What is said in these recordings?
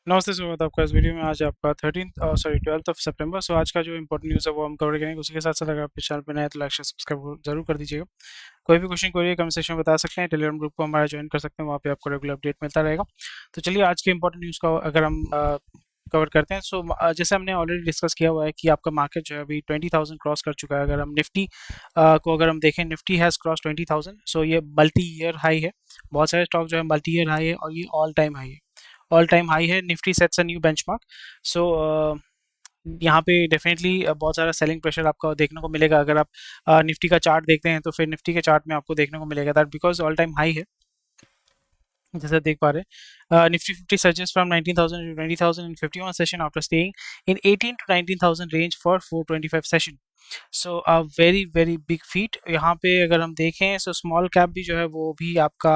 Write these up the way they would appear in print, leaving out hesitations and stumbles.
नमस्ते, स्वागत है आपका इस वीडियो में। आज आपका 12th सितंबर। सो आज का जो इंपॉर्टेंट न्यूज़ है वो हम कवर करेंगे। उसी के साथ साथ अगर आप इस चैनल पर नए हैं तो लाइक शेयर सब्सक्राइब जरूर कर दीजिएगा। कोई भी क्वेश्चन कोई कमेंट सेक्शन में बता सकते हैं। टेलीग्राम ग्रुप को हमारा ज्वाइन कर सकते हैं, वहाँ पे आपको रेगुलर अपडेट मिलता रहेगा। तो चलिए आज के इंपॉर्टेंट न्यूज़ का अगर हम कवर करते हैं। जैसे हमने ऑलरेडी डिस्कस किया हुआ है कि आपका मार्केट जो है अभी 20,000 क्रॉस कर चुका है। अगर हम निफ्टी को अगर हम देखें, निफ्टी हैज़ क्रॉस 20,000। सो ये मल्टी ईयर हाई है। बहुत सारे स्टॉक जो है मल्टी ईयर हाई है और ये ऑल टाइम हाई है। ऑल टाइम हाई है। Nifty sets a new benchmark. So यहाँ पे डेफिनेटली बहुत सारा सेलिंग प्रेशर आपको देखने को मिलेगा। अगर आप निफ्टी का चार्ट देखते हैं तो फिर निफ्टी के चार्ट में आपको देखने को मिलेगा that because all time high है। जैसे आप देख पा रहे हैं, Nifty 50 surges from 19,000 to 20,000 in 51 session after staying in 18 to 19,000 range for 425 session. So a very very big feet. यहाँ पे अगर हम देखें सो स्मॉल कैप भी जो है वो भी आपका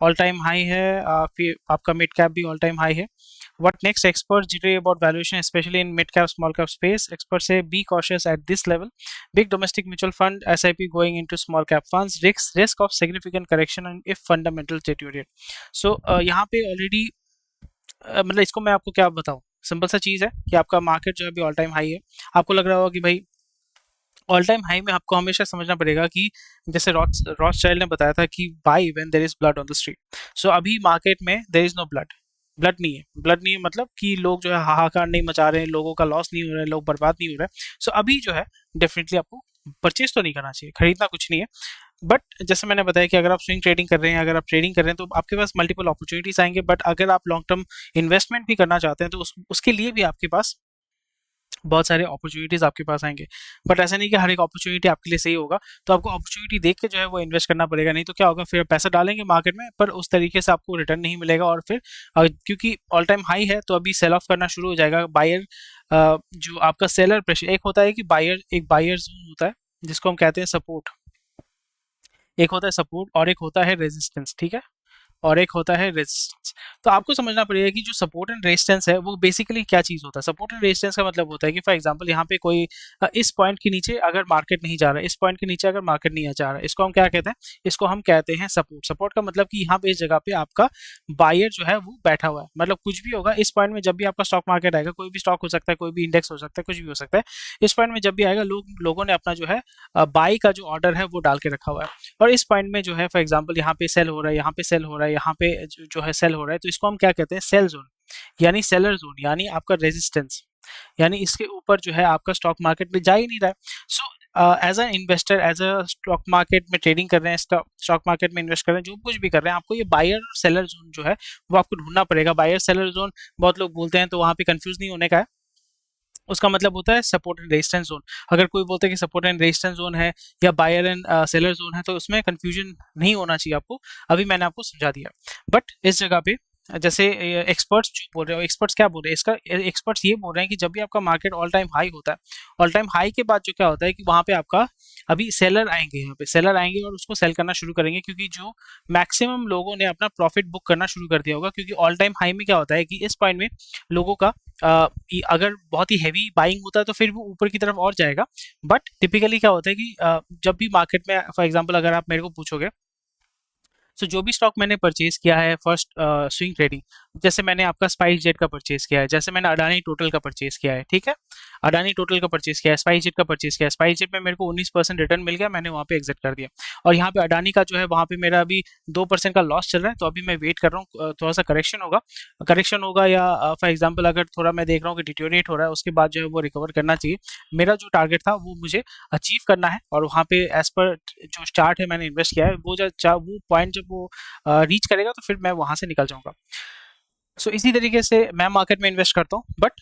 ऑल टाइम हाई है। फिर आपका मिड कैप भी ऑल टाइम हाई है। What next? Experts jittery about valuation, especially in mid cap, small cap space. Experts say be cautious at this level. Big domestic mutual fund SIP going into small cap funds. Risk of significant correction and if fundamentals deteriorate. So यहाँ पे already मतलब इसको मैं आपको क्या बताऊँ। Simple सा चीज़ है कि आपका मार्केट जो है अभी ऑल टाइम हाई है। आपको लग रहा होगा कि भाई ऑल टाइम हाई में आपको हमेशा समझना पड़ेगा कि जैसे रॉस चाइल्ड ने बताया था कि buy when there is blood on the street. So अभी मार्केट में there is no blood. Blood नहीं है। ब्लड नहीं है मतलब कि लोग जो है हाहाकार नहीं मचा रहे हैं, लोगों का लॉस नहीं हो रहा है, लोग बर्बाद नहीं हो रहे हैं। सो अभी जो है डेफिनेटली आपको परचेज तो नहीं करना चाहिए, खरीदना कुछ नहीं है। बट जैसे मैंने बताया कि अगर आप स्विंग ट्रेडिंग कर रहे हैं, अगर आप ट्रेडिंग कर रहे हैं तो आपके पास मल्टीपल अपॉर्चुनिटीज आएंगे। बट अगर आप लॉन्ग टर्म इन्वेस्टमेंट भी करना चाहते हैं तो उसके लिए भी आपके पास बहुत सारे अपॉर्चुनिटीज आपके पास आएंगे। बट ऐसा नहीं कि हर एक अपॉर्चुनिटी आपके लिए सही होगा। तो आपको अपॉर्चुनिटी देख के जो है वो इन्वेस्ट करना पड़ेगा। नहीं तो क्या होगा, फिर पैसा डालेंगे मार्केट में पर उस तरीके से आपको रिटर्न नहीं मिलेगा। और फिर क्योंकि ऑल टाइम हाई है तो अभी सेल ऑफ करना शुरू हो जाएगा। बायर जो आपका सेलर प्रेशर, एक होता है कि एक बायर जोन होता है जिसको हम कहते हैं सपोर्ट। एक होता है सपोर्ट और एक होता है रेजिस्टेंस, ठीक है। और एक होता है रेजिस्टेंस। तो आपको समझना पड़ेगा कि जो सपोर्ट एंड रेजिस्टेंस है वो बेसिकली क्या चीज होता है। सपोर्ट एंड रेजिस्टेंस का मतलब होता है कि फॉर एग्जांपल यहाँ पे कोई इस पॉइंट के नीचे अगर मार्केट नहीं जा रहा है, इस पॉइंट के नीचे अगर मार्केट नहीं जा रहा है, इसको हम क्या कहते हैं, इसको हम कहते हैं सपोर्ट। सपोर्ट का मतलब कि यहाँ पे इस जगह पे आपका बायर जो है वो बैठा हुआ है। मतलब कुछ भी होगा इस पॉइंट में, जब भी आपका स्टॉक मार्केट आएगा, कोई भी स्टॉक हो सकता है, कोई भी इंडेक्स हो सकता है, कुछ भी हो सकता है। इस पॉइंट में जब भी आएगा लोगों ने अपना जो है बाई का जो ऑर्डर है वो डाल के रखा हुआ है। और इस पॉइंट में जो है फॉर एग्जांपल यहाँ पे सेल हो रहा है, यहाँ पे सेल हो रहा है, यहाँ पे जो है सेल हो रहा है, तो इसको हम क्या कहते हैं, सेल जोन यानी सेलर जोन यानी आपका रेजिस्टेंस। यानी इसके ऊपर जो है आपका स्टॉक मार्केट में जा ही नहीं रहा है। So as a investor, as a stock market में ट्रेडिंग कर रहे हैं, स्टॉक मार्केट में इन्वेस्ट कर रहे हैं, जो कुछ भी कर रहे हैं, आपको ये बायर और सेलर जोन जो है वो आपको ढूंढना पड़ेगा। बायर सेलर जोन बहुत लोग बोलते हैं तो वहां पे कंफ्यूज नहीं होने का है। उसका मतलब होता है सपोर्ट एंड रेजिस्टेंस जोन। अगर कोई बोलता है कि सपोर्ट एंड रेजिस्टेंस जोन है या बायर एंड सेलर जोन है तो उसमें कंफ्यूजन नहीं होना चाहिए आपको। अभी मैंने आपको समझा दिया। बट इस जगह पे जैसे एक्सपर्ट्स जो बोल रहे हो, एक्सपर्ट्स क्या बोल रहे हैं, इसका एक्सपर्ट्स ये बोल रहे हैं कि जब भी आपका मार्केट ऑल टाइम हाई होता है, ऑल टाइम हाई के बाद जो क्या होता है कि वहां पे आपका अभी सेलर आएंगे, यहाँ पे सेलर आएंगे और उसको सेल करना शुरू करेंगे। क्योंकि जो मैक्सिमम लोगों ने अपना प्रॉफिट बुक करना शुरू कर दिया होगा। क्योंकि ऑल टाइम हाई में क्या होता है कि इस पॉइंट में लोगों का अगर बहुत ही हैवी बाइंग होता है तो फिर वो ऊपर की तरफ और जाएगा। बट टिपिकली क्या होता है कि जब भी मार्केट में फॉर एग्जांपल अगर आप मेरे को पूछोगे, सो जो भी स्टॉक मैंने परचेज किया है फर्स्ट स्विंग ट्रेडिंग, जैसे मैंने आपका स्पाइस जेट का परचेज किया है, जैसे मैंने अडानी टोटल का परचेज किया है, ठीक है। अडानी टोटल का परचेज किया है, स्पाइस जेट का परचेज किया है। स्पाइस जेट में मेरे को 19% रिटर्न मिल गया, मैंने वहाँ पे एग्जिट कर दिया। और यहाँ पे अडानी का जो है वहाँ पे मेरा अभी 2% का लॉस चल रहा है। तो अभी मैं वेट कर रहा हूँ थोड़ा सा करेक्शन होगा या फॉर एग्जाम्पल अगर थोड़ा मैं देख रहा हूँ कि डिटोरिएट हो रहा है, उसके बाद जो है वो रिकवर करना चाहिए। मेरा जो टारगेट था वो मुझे अचीव करना है। और वहाँ पे एज पर जो स्टार्ट है मैंने इन्वेस्ट किया है, वो पॉइंट जब वो रीच करेगा तो फिर मैं वहां से निकल जाऊंगा। सो इसी तरीके से मैं मार्केट में इन्वेस्ट करता हूँ। बट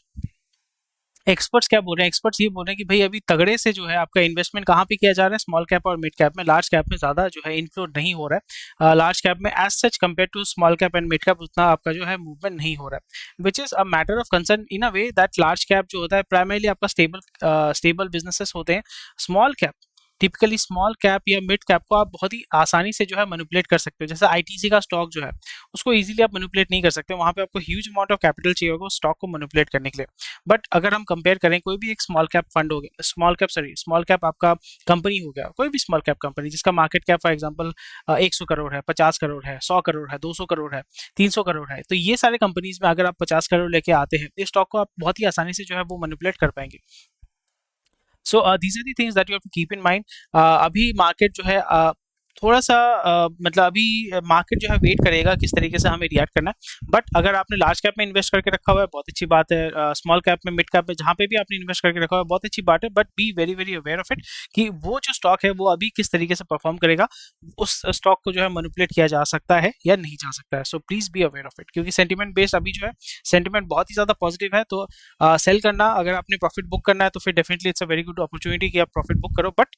एक्सपर्ट्स क्या बोल रहे हैं, एक्सपर्ट्स ये बोल रहे हैं कि भाई अभी तगड़े से जो है आपका इन्वेस्टमेंट कहाँ पे किया जा रहा है, स्मॉल कैप और मिड कैप में। लार्ज कैप में ज्यादा जो है इन्फ्लो नहीं हो रहा है। लार्ज कैप में as such compare to small cap and mid cap उतना आपका जो है मूवमेंट नहीं हो रहा है, which is a matter of concern in a way that large cap जो होता है प्राइमरली आपका स्टेबल बिजनेसेस होते हैं। Small cap typically small cap या मिड कैप को आप बहुत ही आसानी से जो है मैनिपुलेट कर सकते हो। जैसे आईटीसी का स्टॉक जो है उसको इजीली आप मैनिपुलेट नहीं कर सकते, वहां पे आपको ह्यूज अमाउंट ऑफ कैपिटल चाहिए होगा उस स्टॉक को मैनिपुलेट करने के लिए। बट अगर हम कंपेयर करें कोई भी एक स्मॉल कैप फंड हो गया, स्मॉल कैप आपका कंपनी हो गया, कोई भी स्मॉल कैप कंपनी जिसका market cap for example 100 crore है, 50 करोड़ है, 100 करोड़ है, 200 करोड़ है, 300 करोड़ है, तो ये सारे कंपनीज में अगर आप 50 करोड़ लेके आते हैं, इस स्टॉक को आप बहुत ही आसानी से जो है वो मैनिपुलेट कर पाएंगे। So these are the things that you have to keep in mind. अभी मार्केट जो है थोड़ा सा मतलब अभी मार्केट जो है वेट करेगा किस तरीके से हमें रिएक्ट करना है। बट अगर आपने लार्ज कैप में इन्वेस्ट करके रखा हुआ है बहुत अच्छी बात है, स्मॉल कैप में, मिड कैप में, जहाँ पे भी आपने इन्वेस्ट करके रखा हुआ है बहुत अच्छी बात है। But B very very aware of it कि वो जो स्टॉक है वो अभी किस तरीके से परफॉर्म करेगा, उस स्टॉक को जो है मैनिपुलेट किया जा सकता है या नहीं जा सकता है। So please be aware of it, क्योंकि सेंटिमेंट बेस्ड अभी जो है सेंटिमेंट बहुत ही ज्यादा पॉजिटिव है। तो सेल करना, अगर आपने प्रॉफिट बुक करना है तो फिर definitely it's a very good opportunity कि आप प्रॉफिट बुक करो। बट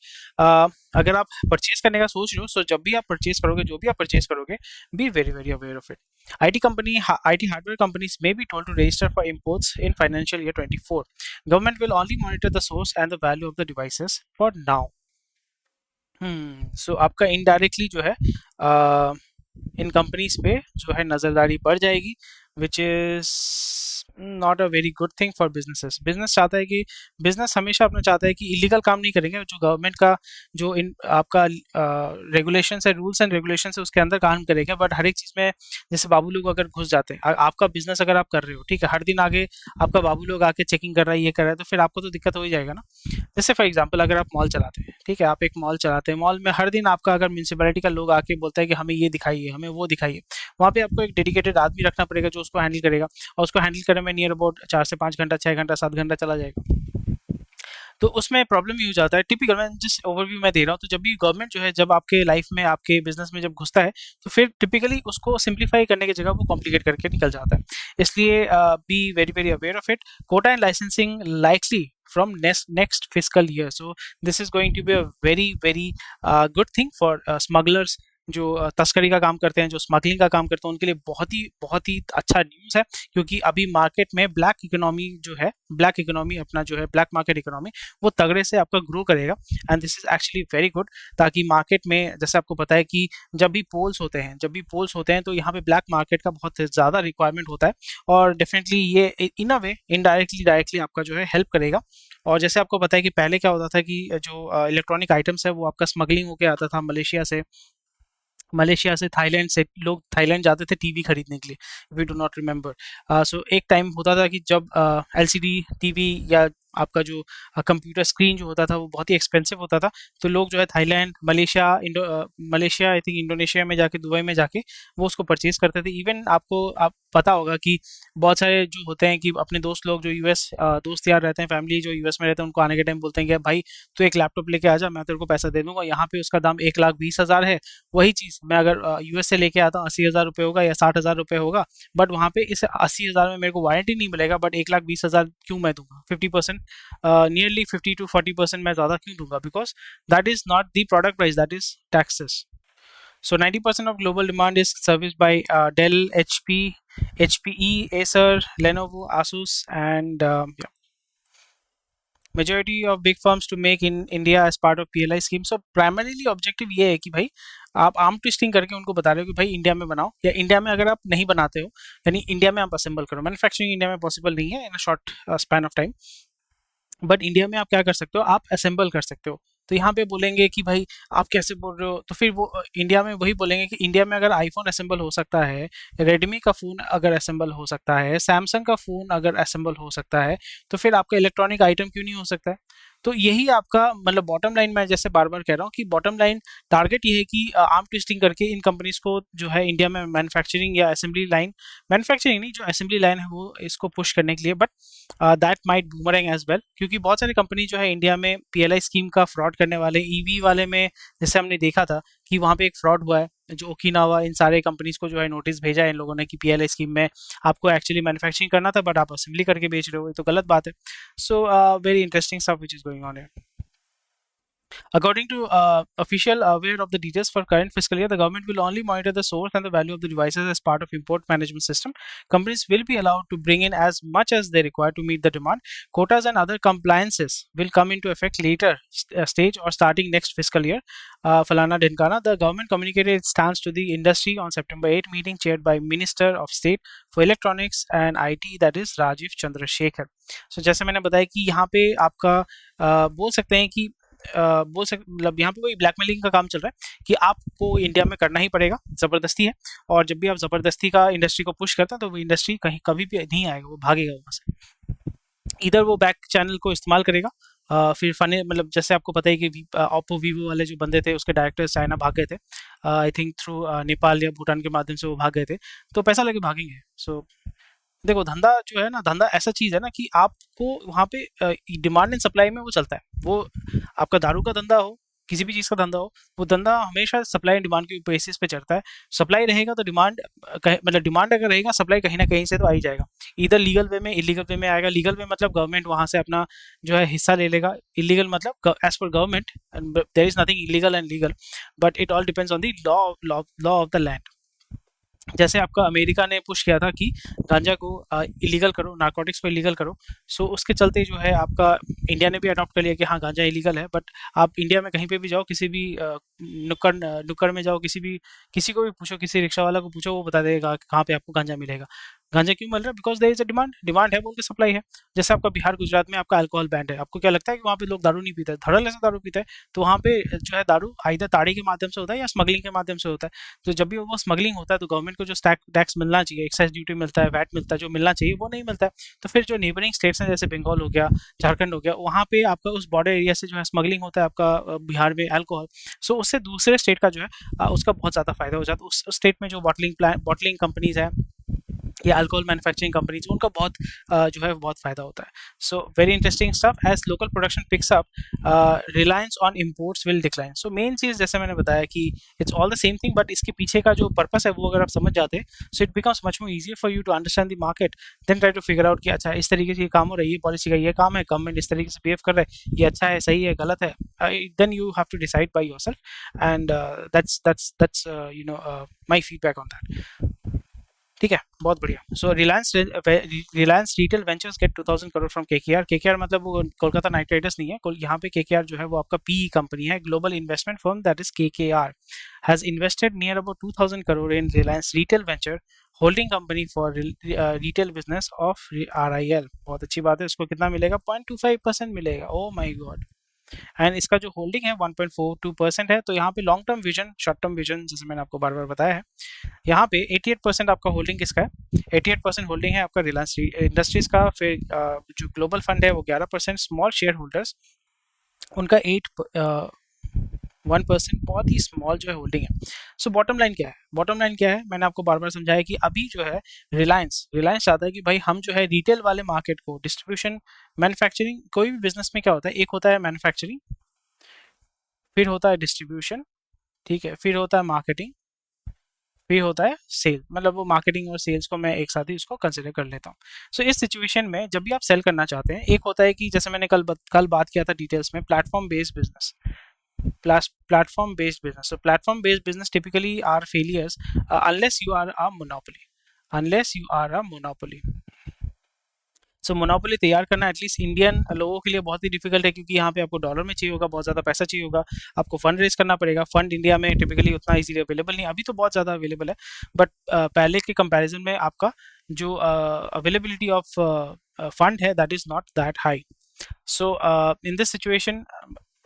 अगर आप परचेज करने का सोच रहे हो, सो जब भी आप परचेज करोगे, जो भी आप परचेज करोगे, B very very aware of it. IT hardware companies may be told to register for imports in financial year 24. Government will only monitor the source and the value of the devices for now. सो आपका indirectly जो है इन companies पे जो है नज़रदारी बढ़ जाएगी, which is not a very good thing for businesses. Business चाहता है कि बिजनेस हमेशा अपना चाहता है कि इलीगल काम नहीं करेंगे, जो गवर्नमेंट का जो इन आपका रेगुलेशन है, रूल्स एंड रेगुलेशन है, उसके अंदर काम करेंगे। बट हर एक चीज़ में जैसे बाबू लोग अगर घुस जाते हैं, आपका बिजनेस अगर आप कर रहे हो, ठीक है, हर दिन आगे आपका बाबू लोग आके चेकिंग कर रहा है, ये कर रहा है, तो फिर आपको तो दिक्कत हो ही जाएगा ना। जैसे फॉर एग्जांपल अगर आप मॉल चलाते हैं, ठीक है, आप एक मॉल चलाते हैं, मॉल में हर दिन आपका अगर म्यूनसिपैलिटी का लोग आके बोलता है कि हमें ये दिखाइए, हमें वो दिखाइए, वहाँ पे आपको एक डेडिकेटेड आदमी रखना पड़ेगा जो उसको हैंडल करेगा, और उसको हैंडल करने में नियर अबाउट 4 से 5 घंटा, 6 घंटा, 7 घंटा चला जाएगा। तो उसमें प्रॉब्लम ये हो जाता है। टिपिकल मैं जिस ओवरव्यू मैं दे रहा हूँ, तो जब भी गवर्नमेंट जो है जब आपके लाइफ में, आपके बिजनेस में जब घुसता है, तो फिर टिपिकली उसको सिंप्लीफाई करने की जगह वो कॉम्प्लिकेट करके निकल जाता है। इसलिए be very very aware of it. Quota and licensing likely from next fiscal year, so this is going to be a very very good thing for smugglers जो तस्करी का काम करते हैं, जो स्मगलिंग का काम करते हैं, उनके लिए बहुत ही अच्छा न्यूज़ है। क्योंकि अभी मार्केट में ब्लैक इकोनॉमी जो है, ब्लैक इकोनॉमी अपना जो है, ब्लैक मार्केट इकोनॉमी वो तगड़े से आपका ग्रो करेगा, and this is actually very good. ताकि मार्केट में जैसे आपको पता है कि जब भी पोल्स होते हैं तो यहाँ पे ब्लैक मार्केट का बहुत ज़्यादा रिक्वायरमेंट होता है, और डेफिनेटली ये इन अ वे इनडायरेक्टली डायरेक्टली आपका जो है हेल्प करेगा। और जैसे आपको पता है कि पहले क्या होता था कि जो इलेक्ट्रॉनिक आइटम्स है वो आपका स्मगलिंग होके आता था मलेशिया से थाईलैंड से, लोग थाईलैंड जाते थे टीवी खरीदने के लिए, वी डू नॉट रिमेंबर। सो एक टाइम होता था कि जब एलसीडी टीवी या आपका जो कंप्यूटर स्क्रीन जो होता था वो बहुत ही एक्सपेंसिव होता था, तो लोग जो है Thailand, Malaysia I think Indonesia में जाके, दुबई में जाके वो उसको परचेज करते थे। इवन आप पता होगा कि बहुत सारे जो होते हैं कि अपने दोस्त लोग जो यूएस दोस्त यार रहते हैं, फैमिली जो यूएस में रहते हैं, उनको आने के टाइम बोलते हैं कि भाई तू एक लैपटॉप लेके आ जा, मैं तेरे को पैसा दे दूंगा, यहाँ पे उसका दाम 1,20,000 है, वही चीज़ मैं अगर यूएस से लेके आता हूँ 80,000 रुपये होगा या 60,000 रुपये होगा, बट वहाँ पे इस 80,000 में मेरे को वारंटी नहीं मिलेगा, बट 1,20,000 क्यों मैं दूंगा, 50%, नियरली 50 to 40% मैं ज़्यादा क्यों दूंगा, because that is not the product price, that is taxes. So 90% of global demand is serviced by Dell, HP, HPE, Acer, Lenovo, Asus, and yeah, majority of big firms to make in India as part of PLI scheme. So primarily objective ये है कि भाई आप arm twisting करके उनको बता रहे हो कि भाई इंडिया में बनाओ, या इंडिया में अगर आप नहीं बनाते हो यानी इंडिया में आप असेंबल करो। मैन्युफैक्चरिंग इंडिया में पॉसिबल नहीं है in a short span of time, but India में आप क्या कर सकते हो, आप असेंबल कर सकते हो। तो यहाँ पे बोलेंगे कि भाई आप कैसे बोल रहे हो, तो फिर वो इंडिया में वही बोलेंगे कि इंडिया में अगर आईफोन असेंबल हो सकता है, रेडमी का फ़ोन अगर असेंबल हो सकता है, सैमसंग का फ़ोन अगर असेंबल हो सकता है, तो फिर आपका इलेक्ट्रॉनिक आइटम क्यों नहीं हो सकता है। तो यही आपका मतलब बॉटम लाइन, मैं जैसे बार बार कह रहा हूँ कि बॉटम लाइन टारगेट ये है कि आर्म ट्विस्टिंग करके इन कंपनीज को जो है इंडिया में मैन्युफैक्चरिंग या असेंबली लाइन, मैन्युफैक्चरिंग नहीं, जो असेंबली लाइन है वो इसको पुश करने के लिए। But that might boomerang as well, क्योंकि बहुत सारी कंपनी जो है इंडिया में पीएलआई स्कीम का फ्रॉड करने वाले, ईवी वाले में जैसे हमने देखा था कि वहाँ पे एक फ्रॉड हुआ है, जो ओकिनावा, इन सारे कंपनीज को जो है नोटिस भेजा है इन लोगों ने कि पीएलआई स्कीम में आपको एक्चुअली मैन्युफैक्चरिंग करना था बट आप असेंबली करके बेच रहे हो, ये तो गलत बात है। So very interesting stuff which is going on here. According to official aware of the details for current fiscal year, the government will only monitor the source and the value of the devices as part of import management system. Companies will be allowed to bring in as much as they require to meet the demand. Quotas and other compliances will come into effect later stage or starting next fiscal year. Falana Dhinkana, the government communicated its stance to the industry on September 8 meeting chaired by Minister of State for Electronics and IT, that is Rajiv Chandrasekhar. So जैसे मैंने बताया कि यहाँ पे आपका बोल सकते हैं कि मतलब यहाँ पे कोई ब्लैकमेलिंग का काम चल रहा है कि आपको इंडिया में करना ही पड़ेगा, ज़बरदस्ती है। और जब भी आप ज़बरदस्ती का इंडस्ट्री को पुश करते हैं तो वो इंडस्ट्री कहीं कभी भी नहीं आएगा, वो भागेगा वहाँ से। इधर वो बैक चैनल को इस्तेमाल करेगा, फिर फने मतलब जैसे आपको पता है कि ओप्पो वीवो वाले जो बंदे थे उसके डायरेक्टर्स चाइना भाग गए थे, आई थिंक थ्रू नेपाल या भूटान के माध्यम से वो भाग गए थे, तो पैसा लेके भागेंगे। सो देखो धंधा जो है ना, धंधा ऐसा चीज़ है ना कि आपको वहाँ पे डिमांड एंड सप्लाई में वो चलता है। वो आपका दारू का धंधा हो, किसी भी चीज़ का धंधा हो, वो धंधा हमेशा सप्लाई एंड डिमांड के बेसिस पे चलता है। सप्लाई रहेगा तो डिमांड, मतलब डिमांड अगर रहेगा सप्लाई कहीं ना कहीं से तो आ ही जाएगा। इधर लीगल वे में, इलीगल वे में आएगा। लीगल वे मतलब गवर्नमेंट वहाँ से अपना जो है हिस्सा ले लेगा। इलीगल मतलब as per government there is nothing illegal and legal, but it all depends on the law of the land. जैसे आपका अमेरिका ने पुश किया था कि गांजा को इलीगल करो, नारकोटिक्स को इलीगल करो, सो उसके चलते जो है आपका इंडिया ने भी अडॉप्ट कर लिया कि हाँ गांजा इलीगल है। बट आप इंडिया में कहीं पे भी जाओ, किसी भी नुक्कड़ नुक्कड़ में जाओ, किसी को भी पूछो, किसी रिक्शा वाला को पूछो, वो बता देगा कि कहाँ पे आपको गांजा मिलेगा। गांजा क्यों मिल रहा है? Because there is a demand, demand है बोल के सप्लाई है। जैसे आपका बिहार गुजरात में आपका अल्कोहल बैंड है, आपको क्या लगता है कि वहाँ पे लोग दारू नहीं पीते हैं? धड़ल्ले से दारू पीते हैं। तो वहाँ पे जो है दारू आइदर ताड़ी के माध्यम से होता है या स्मगलिंग के माध्यम से होता है। तो जब भी वो स्मगलिंग होता है तो गवर्नमेंट को जो टैक्स मिलना चाहिए, एक्साइज ड्यूटी मिलता है, वैट मिलता है, जो मिलना चाहिए वो नहीं मिलता है। तो फिर जो नेबरिंग स्टेट्स हैं जैसे बंगाल हो गया, झारखंड हो गया, वहाँ पे आपका उस बॉर्डर एरिया से जो है स्मगलिंग होता है आपका बिहार में अल्कोहल। सो उससे दूसरे स्टेट का जो है उसका बहुत ज़्यादा फायदा हो जाता है। उस स्टेट में जो बॉटलिंग कंपनीज है या अल्कोहल मैन्युफैक्चरिंग कंपनीज, उनका बहुत जो है बहुत फायदा होता है। So very interesting stuff. As local production picks up, reliance on imports will decline. So main चीज़ जैसे मैंने बताया कि it's all the same thing, but इसके पीछे का जो पर्पस है वो अगर आप समझ जाते हैं, so it becomes much more easier for you to understand the market, then try to figure out कि अच्छा इस तरीके से ये काम हो रहा है, ये पॉलिसी का ये काम है, गवर्नमेंट इस तरीके से बिहेव कर रहा है, ये अच्छा है, सही है, गलत है। Then you have to decide by yourself, and that's my feedback on that. ठीक है, बहुत बढ़िया। So Reliance Retail Ventures get 2000 crore from KKR. KKR मतलब वो कोलकाता नाइट राइडर्स नहीं है, यहाँ पे केकेआर जो है वो आपका पीई कंपनी है, global investment firm, that is KKR has invested near about 2000 crore in Reliance retail venture holding company for retail business of RIL. बहुत अच्छी बात है। उसको कितना मिलेगा? 0.25% मिलेगा। ओ माई गॉड। एंड इसका जो होल्डिंग है 1.42% है। तो यहाँ पे long term vision, short term vision, जैसे मैंने आपको बार बार बताया है, यहाँ पे 88% आपका होल्डिंग किसका है? 88% होल्डिंग है आपका रिलायंस इंडस्ट्रीज का। फिर जो ग्लोबल फंड है वो 11%, स्मॉल शेयर होल्डर्स उनका 1% बहुत ही स्मॉल जो है होल्डिंग है। सो बॉटम लाइन क्या है? बॉटम लाइन क्या है? मैंने आपको बार बार समझाया कि अभी जो है रिलायंस चाहता है कि भाई हम जो है रिटेल वाले मार्केट को, डिस्ट्रीब्यूशन, मैन्युफैक्चरिंग, कोई भी बिजनेस में क्या होता है, एक होता है मैन्युफैक्चरिंग, फिर होता है डिस्ट्रीब्यूशन, ठीक है, फिर होता है मार्केटिंग, फिर होता है सेल। मतलब वो मार्केटिंग और सेल्स को मैं एक साथ ही उसको कंसिडर कर लेता हूँ। सो इस सिचुएशन में जब भी आप सेल करना चाहते हैं, एक होता है कि जैसे मैंने कल बात किया था डिटेल्स में, platform based business. Platform based business. So platform based business typically are failures unless you are a monopoly. Unless you are a monopoly. So monopoly तैयार करना एटलीस्ट इंडियन लोगों के लिए बहुत ही डिफिकल्ट है, क्योंकि यहाँ पे आपको डॉलर में चाहिए होगा, बहुत ज़्यादा पैसा चाहिए होगा, आपको फंड रेज करना पड़ेगा। फंड इंडिया में टिपिकली उतना इजीली अवेलेबल नहीं, अभी तो बहुत ज़्यादा अवेलेबल है, बट पहले के कंपैरिजन में आपका जो अवेलेबिलिटी ऑफ फंड है that is not that high. So in this situation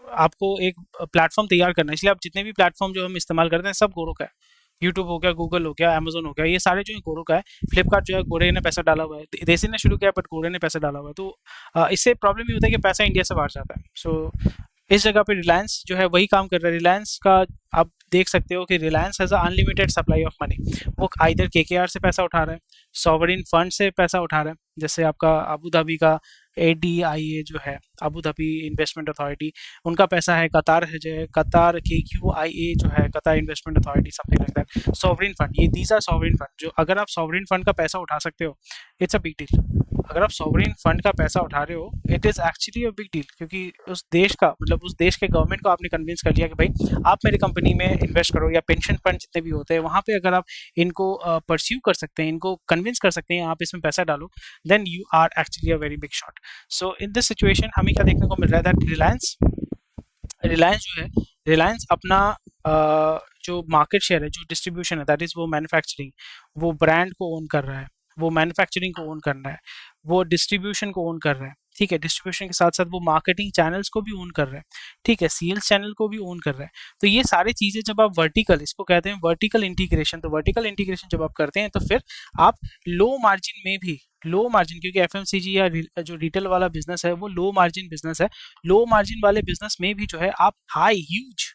आपको एक प्लेटफॉर्म तैयार करना है। इसलिए आप जितने भी प्लेटफॉर्म जो हम इस्तेमाल करते हैं सब गोरो का है। यूट्यूब हो गया, गूगल हो गया, अमेजोन हो गया, ये सारे जो है गोरो का है। फ्लिपकार्ट जो है गोरे ने पैसा डाला हुआ है, देसी ने शुरू किया बट गोरे ने पैसा डाला हुआ है। तो इससे प्रॉब्लम ये होता है कि पैसा इंडिया से बाहर जाता है। सो इस जगह पे रिलायंस जो है वही काम कर रहा है। रिलायंस का आप देख सकते हो कि Reliance has a unlimited supply of money. वो आइदर केकेआर से पैसा उठा रहा है, सॉवरिन फंड से पैसा उठा रहा है, जैसे आपका अबू धाबी का एडीआईए जो है, अबू धाबी इन्वेस्टमेंट अथॉरिटी, उनका पैसा है। कतार है जो है, कतार केक्यूआईए जो है, कतार investment authority, something like that. Sovereign fund, ये दीज आर सॉवरिन फंड। जो अगर आप सॉवरिन फंड का पैसा उठा सकते हो, इट्स अ बिग डील। अगर आप सॉवरिन फंड का पैसा उठा रहे हो, it is actually a big deal, क्योंकि उस देश का मतलब उस देश के गवर्नमेंट को आपने कन्विंस कर लिया कि भाई आप मेरी कंपनी में इन्वेस्ट करो, या पेंशन फंड जितने भी होते हैं वहाँ पे अगर आप इनको परस्यू कर सकते हैं, इनको कन्विंस कर सकते हैं आप इसमें पैसा डालो, then you are actually a very big shot. So in this situation हमें क्या देखने को मिल रहा है, दैट रिलायंस रिलायंस जो है, रिलायंस अपना जो मार्केट शेयर है, जो डिस्ट्रीब्यूशन है, दैट इज वो मैन्युफैक्चरिंग, वो ब्रांड को ओन कर रहा है, वो मैन्युफैक्चरिंग को ओन करना है, वो डिस्ट्रीब्यूशन को ओन कर रहा है। ठीक है, डिस्ट्रीब्यूशन के साथ साथ वो मार्केटिंग चैनल्स को भी ओन कर रहा है। ठीक है, सेल्स चैनल को भी ओन कर रहा है। तो ये सारी चीजें जब आप वर्टिकल, इसको कहते हैं वर्टिकल इंटीग्रेशन, तो वर्टिकल इंटीग्रेशन जब आप करते हैं तो फिर आप लो मार्जिन में भी, लो मार्जिन, क्योंकि एफएमसीजी या जो रिटेल वाला बिजनेस है वो लो मार्जिन बिजनेस है, लो मार्जिन वाले बिजनेस में भी जो है आप हाई ह्यूज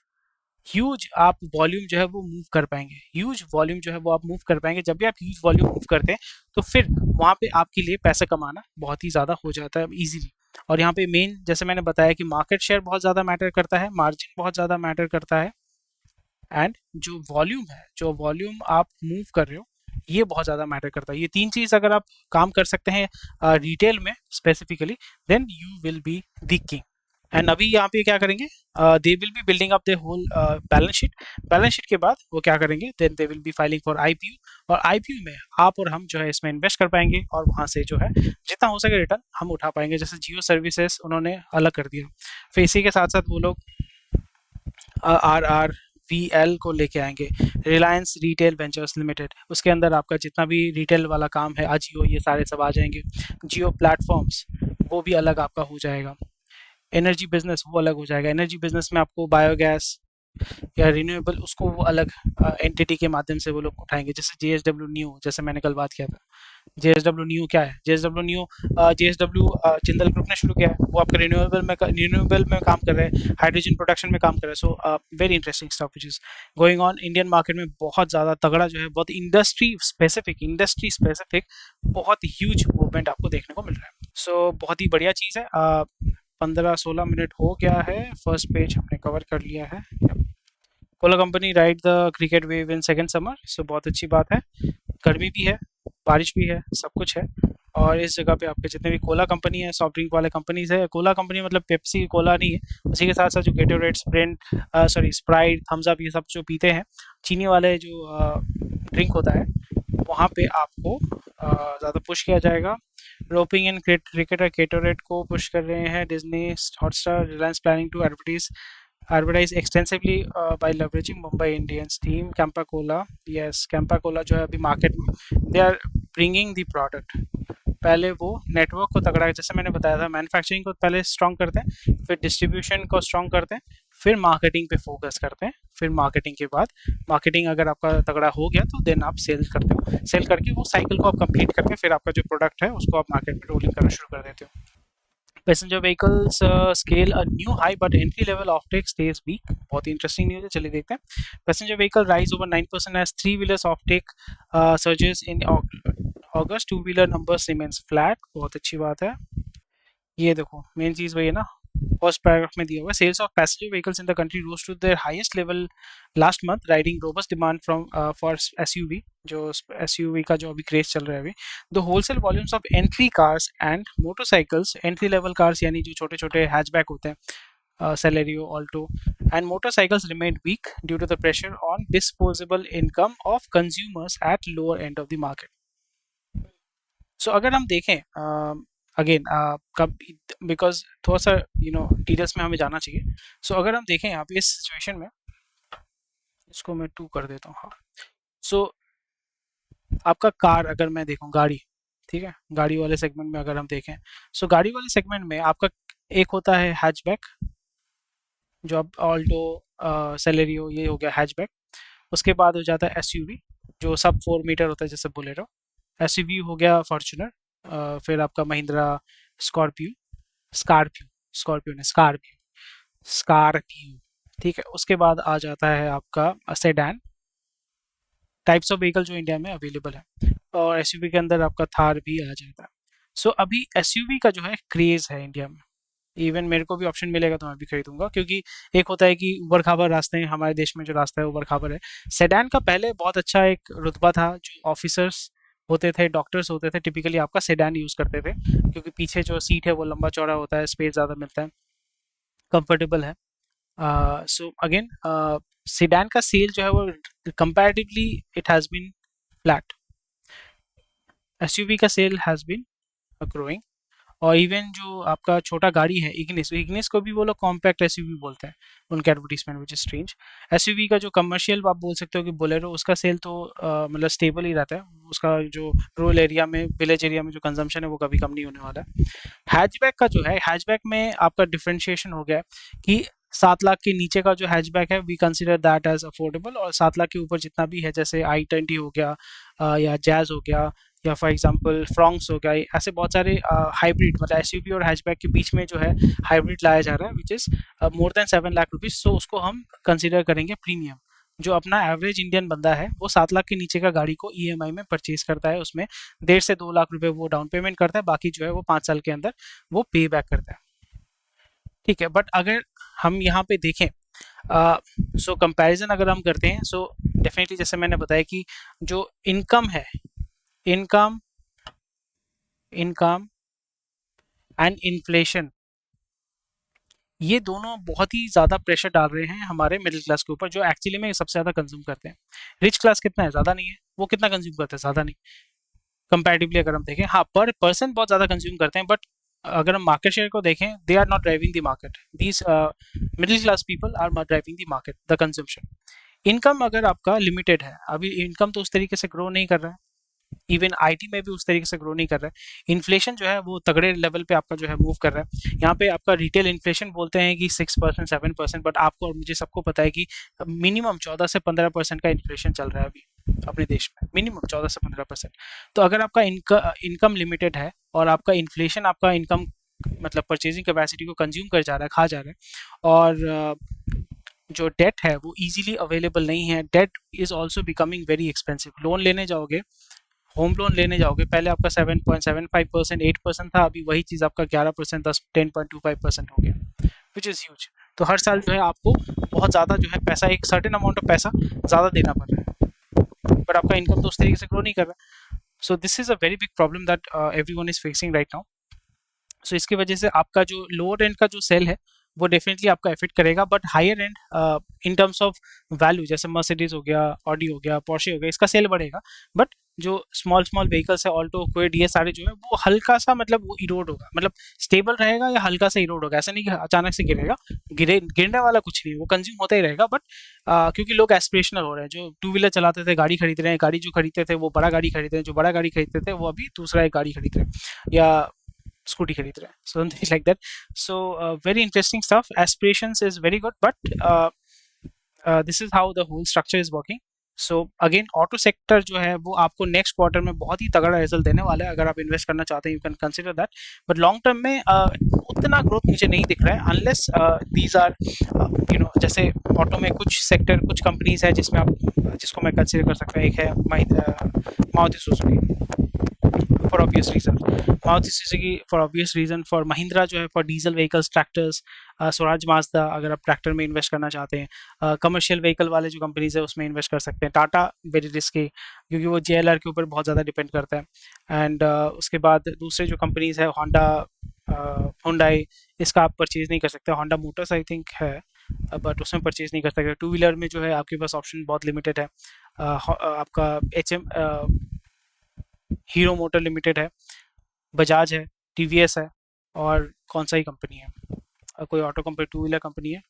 ह्यूज आप वॉल्यूम जो है वो मूव कर पाएंगे, ह्यूज वॉल्यूम जो है वो आप मूव कर पाएंगे। जब भी आप ह्यूज वॉल्यूम मूव करते हैं तो फिर वहां पे आपके लिए पैसा कमाना बहुत ही ज़्यादा हो जाता है इजीली। और यहाँ पे मेन, जैसे मैंने बताया कि मार्केट शेयर बहुत ज़्यादा मैटर करता है, मार्जिन बहुत ज़्यादा मैटर करता है, एंड जो वॉल्यूम है, जो वॉल्यूम आप मूव कर रहे हो, ये बहुत ज़्यादा मैटर करता है। ये तीन चीज़ अगर आप काम कर सकते हैं रिटेल में specifically, then you will be the king. And अभी यहाँ पे क्या करेंगे, they will be building up the whole balance sheet. Balance sheet के बाद वो क्या करेंगे, then they will be filing for IPO, और आईपीओ में आप और हम जो है इसमें इन्वेस्ट कर पाएंगे, और वहाँ से जो है जितना हो सके रिटर्न हम उठा पाएंगे। जैसे जियो सर्विसेज उन्होंने अलग कर दिया, फिर इसी के साथ साथ वो लोग आर आर वी एल को लेके आएंगे, रिलायंस रिटेल वेंचर्स लिमिटेड, उसके अंदर आपका जितना भी रिटेल वाला काम है, अजियो, ये सारे सब आ जाएंगे। जियो प्लेटफॉर्म्स वो भी अलग आपका हो जाएगा। एनर्जी बिजनेस वो अलग हो जाएगा, एनर्जी बिजनेस में आपको बायोगैस या रिन्यूएबल, उसको वो अलग एंटिटी के माध्यम से वो लोग उठाएंगे, जैसे जेएसडब्ल्यू न्यू, जैसे मैंने कल बात किया था। जेएसडब्ल्यू न्यू क्या है, JSW new, JSW Jindal group ने शुरू किया है, वो आपके रिन्यूएबल में काम कर रहे हैं, हाइड्रोजन प्रोडक्शन में काम कर रहे हैं। सो very interesting stuff which is going on Indian market में, बहुत ज़्यादा तगड़ा जो है, बहुत इंडस्ट्री स्पेसिफिक बहुत ह्यूज मूवमेंट आपको देखने को मिल रहा है। सो बहुत ही बढ़िया चीज़ है। 15-16 मिनट हो गया है, फर्स्ट पेज हमने कवर कर लिया है। Cola company ride the cricket wave in second summer, so बहुत अच्छी बात है। गर्मी भी है, बारिश भी है, सब कुछ है। और इस जगह पे आपके जितने भी कोला कंपनी है, सॉफ्ट ड्रिंक वाले कंपनीज है, कोला कंपनी मतलब पेप्सी कोला नहीं है, उसी के साथ साथ जो गेटोरेड, स्प्राइट, थम्स अप, ये सब जो पीते हैं चीनी वाले जो ड्रिंक होता है, वहाँ पे आपको ज़्यादा पुश किया जाएगा। रोपिंग इन क्रिकेट और गेटोरेड को पुश कर रहे हैं Disney, Hotstar, Reliance planning to advertise extensively by leveraging Mumbai Indians team, Campa Cola. Yes, Campa Cola जो है अभी मार्केट में they are bringing the product. पहले वो नेटवर्क को तगड़ा, जैसे मैंने बताया था, मैन्युफैक्चरिंग को पहले स्ट्रॉन्ग करते हैं, फिर डिस्ट्रीब्यूशन को स्ट्रॉन्ग करते हैं, फिर मार्केटिंग पे फोकस करते हैं, फिर मार्केटिंग के बाद, मार्केटिंग अगर आपका तगड़ा हो गया तो देन आप सेल करते हो, सेल करके वो साइकिल को आप कंप्लीट करके फिर आपका जो प्रोडक्ट है उसको आप मार्केट में रोलिंग करना शुरू कर देते हो। Passenger vehicles scale a new high but entry level offtake stays weak, बहुत ही इंटरेस्टिंग न्यूज़ है, चलिए देखते हैं। Passenger vehicle rise over 9% as three wheelers offtake surges in August, two wheeler numbers remains flat, बहुत अच्छी बात है। ये देखो मेन चीज़ वही है ना, फर्स्ट पैराग्राफ में दिया हुआ है, sales of passenger vehicles in the country rose to their highest level last month, riding robust demand from for SUV, जो एसयूवी का जो अभी क्रेज चल रहा है अभी। The wholesale volumes of entry cars and motorcycles, entry level cars यानी जो छोटे छोटे हैचबैक होते हैं, Celerio, Alto, and motorcycles remain weak due to the pressure on disposable income of consumers at lower end of the market. So अगर हम देखें again कब, बिकॉज थोड़ा सा डिटेल्स में हमें जाना चाहिए। सो अगर हम देखें यहाँ पे इस सिचुएशन में, इसको मैं 2 कर देता हूँ, हाँ। सो आपका कार, अगर मैं देखूँ गाड़ी, ठीक है, गाड़ी वाले सेगमेंट में अगर हम देखें, सो गाड़ी वाले सेगमेंट में आपका एक होता है हैचबैक, जो अब ऑल्टो, सेलेरियो, ये हो गया हैचबैक। उसके बाद हो जाता है एसयूवी, जो सब 4 मीटर होता है, जैसे बोलेरो। एसयूवी हो गया फॉर्चुनर, फिर आपका महिंद्रा स्कॉर्पियो, स्कॉर्पियो, स्कॉर्पियो ने स्कॉर्पियो, स्कॉर्पियो, ठीक है, उसके बाद आ जाता है आपका सेडान टाइप्स ऑफ व्हीकल जो इंडिया में अवेलेबल है, और एसयूवी के अंदर आपका थार भी आ जाता है। सो अभी एसयूवी का जो है क्रेज है इंडिया में। इवन मेरे को भी ऑप्शन मिलेगा तो मैं भी खरीदूंगा, क्योंकि एक होता है कि उबड़ खाबड़ रास्ते हैं, हमारे देश में जो रास्ता है उबड़ खाबड़ है। सेडान का पहले बहुत अच्छा एक रुतबा था, जो ऑफिसर्स होते थे, डॉक्टर्स होते थे, टिपिकली आपका सेडान यूज करते थे, क्योंकि पीछे जो सीट है वो लंबा चौड़ा होता है, स्पेस ज़्यादा मिलता है, कंफर्टेबल है। सो अगेन सेडान का सेल जो है वो comparatively it has been flat. SUV का सेल हैज़ बीन ग्रोइंग। और इवन जो आपका छोटा गाड़ी है इग्निस, इग्निस को भी वो लोग कॉम्पैक्ट एसयूवी बोलते हैं उनके advertisement, which is strange. SUV का जो कमर्शियल आप बोल सकते हो कि बोलेरो, उसका सेल तो मतलब स्टेबल ही रहता है, उसका जो रूरल एरिया में, विलेज एरिया में जो कंजम्पशन है वो कभी कम नहीं होने वाला है। हैचबैक का जो है, हैचबैक में आपका डिफ्रेंशिएशन हो गया है कि 7 लाख के नीचे का जो हैचबैक है we consider that as affordable, और 7 लाख के ऊपर जितना भी है, जैसे i20 हो गया, या जैज हो गया, या फॉर एग्जांपल फ्रॉन्क्स हो गया, ऐसे बहुत सारे हाइब्रिड, मतलब एसयूवी और हैचबैक के बीच में जो है हाइब्रिड लाया जा रहा है, which is more than 7 lakh rupees. So उसको हम कंसिडर करेंगे प्रीमियम। जो अपना एवरेज इंडियन बंदा है वो 7 लाख के नीचे का गाड़ी को ईएमआई में परचेज करता है, उसमें 1.5 से 2 लाख रुपए वो डाउन पेमेंट करता है, बाकी जो है वो 5 साल के अंदर वो पे बैक करता है। ठीक है, बट अगर हम यहाँ पे देखें, सो कंपैरिजन अगर हम करते हैं, सो डेफिनेटली जैसे मैंने बताया कि जो इनकम है, इनकम इनकम एंड इन्फ्लेशन, ये दोनों बहुत ही ज़्यादा प्रेशर डाल रहे हैं हमारे मिडिल क्लास के ऊपर, जो एक्चुअली में सबसे ज़्यादा कंज्यूम करते हैं। रिच क्लास कितना है, ज़्यादा नहीं है, वो कितना कंज्यूम करते हैं, ज़्यादा नहीं। कंपैरेटिवली अगर हम देखें, हाँ पर पर्सन बहुत ज़्यादा कंज्यूम करते हैं, बट अगर हम मार्केट शेयर को देखें, they are not driving the market, these middle class people are not driving the market, the consumption. Income अगर आपका लिमिटेड है, अभी इनकम तो उस तरीके से ग्रो नहीं कर रहा है, इवन आईटी में भी उस तरीके से ग्रो नहीं कर रहा है। इन्फ्लेशन जो है वो तगड़े लेवल पे आपका जो है मूव कर रहा है। यहाँ पे आपका रिटेल इन्फ्लेशन बोलते हैं कि 6% 7%, बट आपको और मुझे सबको पता है कि मिनिमम 14 से 15% का इन्फ्लेशन चल रहा है अभी अपने देश में, मिनिमम 14 से 15%। तो अगर आपका इनकम लिमिटेड है और आपका इन्फ्लेशन आपका इनकम, मतलब परचेजिंग कैपेसिटी को कंज्यूम कर जा रहा है, खा जा रहा है, और जो डेट है वो इजीली अवेलेबल नहीं है, debt is also becoming very expensive. Loan लेने जाओगे, होम लोन लेने जाओगे, पहले आपका 7.75% 8% था, अभी वही चीज़ आपका 11% 10.25% हो गया, विच इज़ ह्यूज। तो हर साल जो है आपको बहुत ज़्यादा जो है पैसा, एक सर्टेन अमाउंट ऑफ पैसा ज़्यादा देना पड़ रहा है, बट आपका इनकम तो उस तरीके से ग्रो नहीं कर रहा। So this is a very big problem that everyone is facing right now. So इसकी वजह से आपका जो लोअर एंड का जो सेल है वो डेफिनेटली आपका इफेक्ट करेगा, but higher end in terms of value, जैसे मर्सिडीज हो गया, ऑडी हो गया, पोर्शे हो गया, इसका सेल बढ़ेगा, बट जो स्मॉल स्मॉल व्हीकल्स है, ऑल्टो, क्विड, ये सारे जो है वो हल्का सा, मतलब वो इरोड होगा, मतलब स्टेबल रहेगा या हल्का सा इरोड होगा, ऐसा नहीं कि अचानक से गिरेगा, गिरने वाला कुछ नहीं, वो कंज्यूम होता ही रहेगा। बट क्योंकि लोग एस्पिरेशनल हो रहे हैं, जो टू व्हीलर चलाते थे गाड़ी खरीद रहे हैं, गाड़ी जो खरीदते थे वो बड़ा गाड़ी खरीद रहे हैं, जो बड़ा गाड़ी खरीदते थे वो अभी दूसरा एक गाड़ी खरीद रहे हैं, या स्कूटी खरीद रहे हैं, so something like that. So very interesting stuff, aspirations is very good, but this is how the whole structure is working. So again auto sector जो है वो आपको नेक्स्ट क्वार्टर में बहुत ही तगड़ा रिजल्ट देने वाला है, अगर आप इन्वेस्ट करना चाहते हैं you can consider that, but long term में उतना ग्रोथ मुझे नहीं दिख रहा है, unless these are you know, जैसे ऑटो में कुछ सेक्टर, कुछ कंपनीज है जिसमें आप, जिसको मैं कंसिडर कर सकता हूँ, एक है Maruti Suzuki for obvious reason, Maruti Suzuki for obvious reason, for Mahindra जो है for diesel vehicles, tractors, Swaraj Mazda अगर आप ट्रैक्टर में इन्वेस्ट करना चाहते हैं, कमर्शियल व्हीकल वाले जो कंपनीज है उसमें इन्वेस्ट कर सकते हैं। टाटा वेरी रिस्की, क्योंकि वो जेएलआर के ऊपर बहुत ज़्यादा डिपेंड करता है। एंड उसके बाद दूसरे जो कंपनीज है, होंडा, हुंडई, इसका आप परचेज नहीं कर सकते। होंडा मोटर्स आई थिंक है, बट उसमें परचेज नहीं कर सकते। टू व्हीलर में जो है आपके पास ऑप्शन बहुत लिमिटेड है। आपका हीरो मोटर लिमिटेड है, बजाज है, टीवीएस है, और कौन सा ही कंपनी है, कोई auto company, two wheeler company है।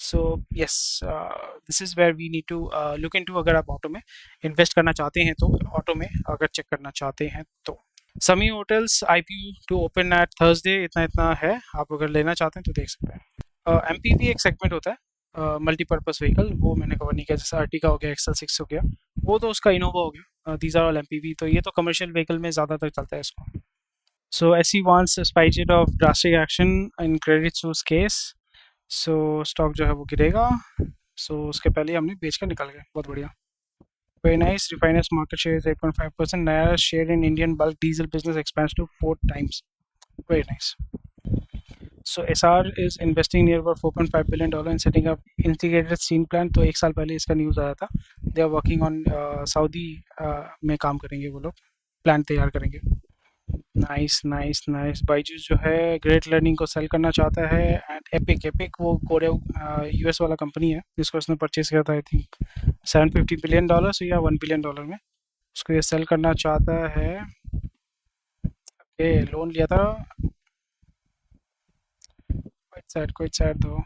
So yes, this is where we need to look into, अगर आप ऑटो में इन्वेस्ट करना चाहते हैं तो, ऑटो में अगर चेक करना चाहते हैं तो। Samhi hotels IPO to open at Thursday, इतना इतना है, आप अगर लेना चाहते हैं तो देख सकते हैं। एमपीवी एक सेगमेंट होता है, मल्टीपर्पज़ व्हीकल, वो मैंने कवर नहीं किया, जैसे अर्टिगा हो गया, एक्सल 6 हो गया, वो तो उसका इनोवा हो गया, दीज आर ऑल एमपीवी, तो ये तो कमर्शियल व्हीकल में ज़्यादातर चलता है इसको। सो SE wants a spy jet of drastic action in Credit Suisse case. So stock जो है वो गिरेगा। सो उसके पहले ही हमने बेच कर निकल गए, बहुत बढ़िया। Very nice. Refiners market share is 8.5%। नया share in Indian bulk diesel business expands to 4 times. Very nice. So SR is investing near about $4.5 billion in setting up integrated steel plant। तो एक साल पहले इसका न्यूज़ आया था। They are working on Saudi में काम करेंगे वो लोग, प्लांट तैयार करेंगे। Nice nice nice. बाइजूस जो है ग्रेट लर्निंग को सेल करना चाहता है। एंड एपिक एपिक वो कोरिया यूएस वाला कंपनी है जिसको उसने परचेज किया था, आई थिंक $750 बिलियन या $1 बिलियन में। उसको ये सेल करना चाहता है। ये लोन लिया था। क्विट साइड दो।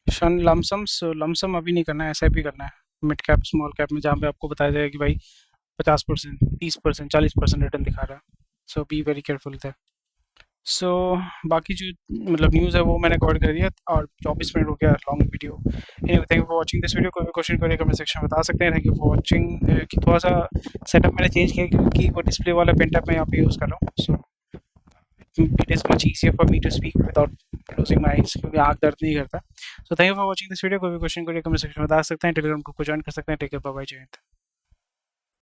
शन लमसम अभी नहीं करना है, एसआईपी करना है मिड कैप स्मॉल कैप में, जहाँ पे आपको बताया जाएगा कि भाई 50%, 30%, 40% रिटर्न दिखा रहा है। सो बी वेरी केयरफुल थे। सो बाकी जो मतलब न्यूज़ है वो मैंने कवर कर दिया और 24 मिनट हो गया long video. Anyway, thank you for watching this video. कोई भी क्वेश्चन करिए कमेंट सेक्शन में बता सकते हैं। Thank you for watching. कि थोड़ा सा सेटअप मैंने चेंज किया क्योंकि वो डिस्प्ले वाला पेन टैप मैं यहाँ पे यूज़ कर रहा हूँ। So it is much easier for me to speak without losing my eyes, क्योंकि आँख दर्द नहीं करता। So thank you for watching this video. कोई भी क्वेश्चन करिए कमेंट सेक्शन में बता सकते हैं। टेलीग्राम ग्रुप को ज्वाइन कर सकते हैं। टेक केयर, बाय बाय, जय हिंद।